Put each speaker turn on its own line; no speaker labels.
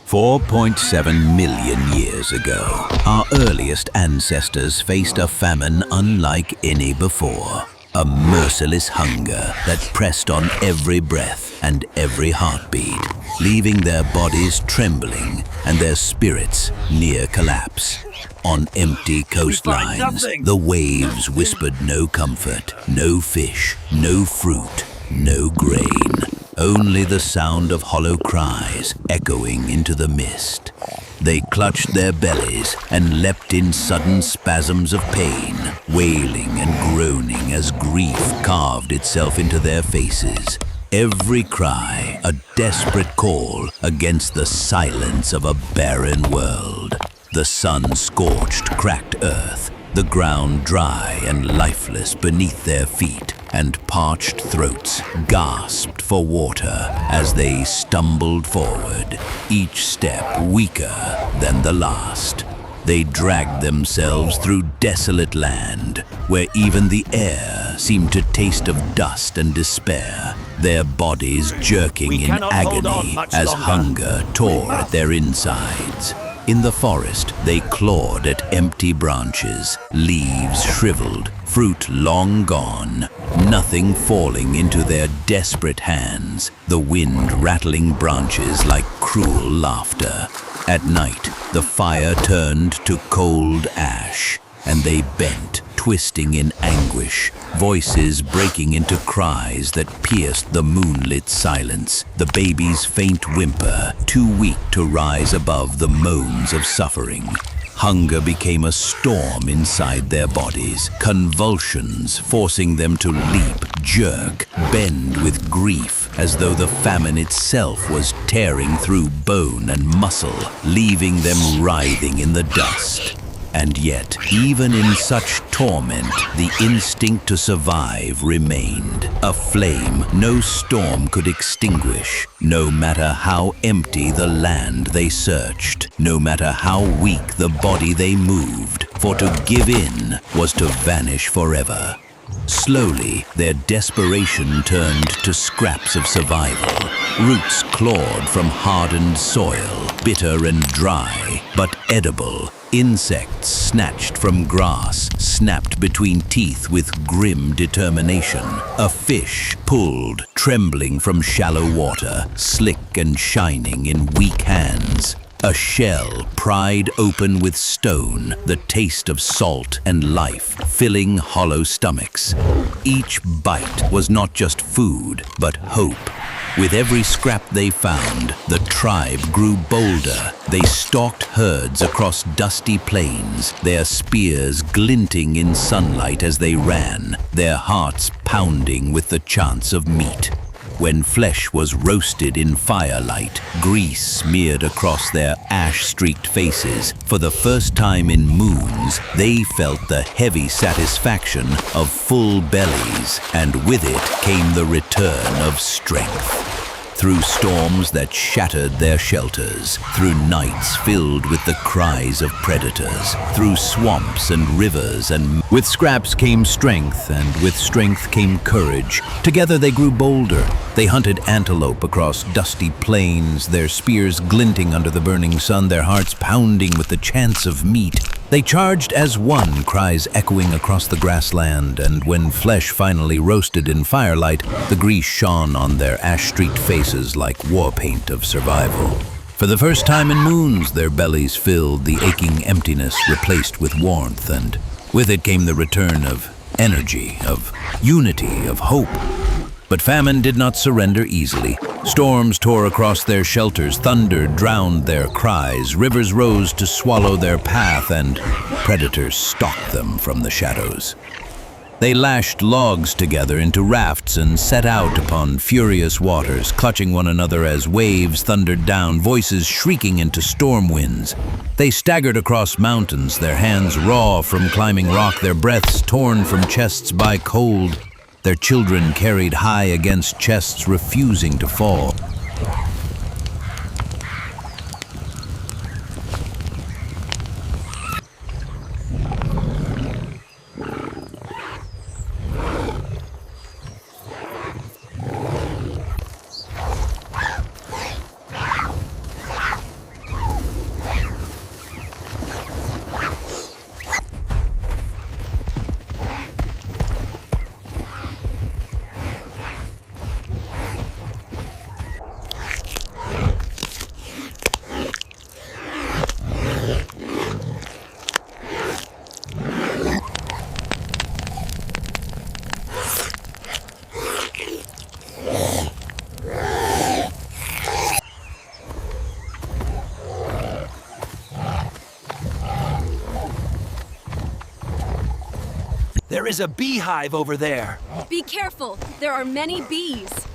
4.7 million years ago, our earliest ancestors faced a famine unlike any before. A merciless hunger that pressed on every breath and every heartbeat, leaving their bodies trembling and their spirits near collapse. On empty coastlines, the waves whispered no comfort, no fish, no fruit, no grain. Only the sound of hollow cries echoing into the mist. They clutched their bellies and leapt in sudden spasms of pain, wailing and groaning as grief carved itself into their faces. Every cry a desperate call against the silence of a barren world. The sun scorched cracked earth, the ground dry and lifeless beneath their feet, and parched throats gasped for water as they stumbled forward, each step weaker than the last. They dragged themselves through desolate land, where even the air seemed to taste of dust and despair, their bodies jerking in agony as hunger tore at their insides. In the forest, they clawed at empty branches, leaves shriveled, fruit long gone, nothing falling into their desperate hands, the wind rattling branches like cruel laughter. At night, the fire turned to cold ash, and they bent, twisting in anguish, voices breaking into cries that pierced the moonlit silence, the baby's faint whimper, too weak to rise above the moans of suffering. Hunger became a storm inside their bodies, convulsions forcing them to leap, jerk, bend with grief, as though the famine itself was tearing through bone and muscle, leaving them writhing in the dust. And yet, even in such torment, the instinct to survive remained. A flame no storm could extinguish, no matter how empty the land they searched, no matter how weak the body they moved, for to give in was to vanish forever. Slowly, their desperation turned to scraps of survival, roots clawed from hardened soil, bitter and dry, but edible. Insects snatched from grass, snapped between teeth with grim determination. A fish pulled, trembling from shallow water, slick and shining in weak hands. A shell pried open with stone, the taste of salt and life filling hollow stomachs. Each bite was not just food, but hope. With every scrap they found, the tribe grew bolder. They stalked herds across dusty plains, their spears glinting in sunlight as they ran, their hearts pounding with the chance of meat. When flesh was roasted in firelight, grease smeared across their ash-streaked faces, for the first time in moons, they felt the heavy satisfaction of full bellies, and with it came the return of strength. Through storms that shattered their shelters, through nights filled with the cries of predators, through swamps and rivers, and with scraps came strength, and with strength came courage. Together they grew bolder. They hunted antelope across dusty plains, their spears glinting under the burning sun, their hearts pounding with the chance of meat. They charged as one, cries echoing across the grassland, and when flesh finally roasted in firelight, the grease shone on their ash-streaked faces like war paint of survival. For the first time in moons, their bellies filled, the aching emptiness replaced with warmth, and with it came the return of energy, of unity, of hope. But famine did not surrender easily. Storms tore across their shelters, thunder drowned their cries, rivers rose to swallow their path, and predators stalked them from the shadows. They lashed logs together into rafts and set out upon furious waters, clutching one another as waves thundered down, voices shrieking into storm winds. They staggered across mountains, their hands raw from climbing rock, their breaths torn from chests by cold. Their children carried high against chests, refusing to fall.
There is a beehive over there.
Be careful. There are many bees.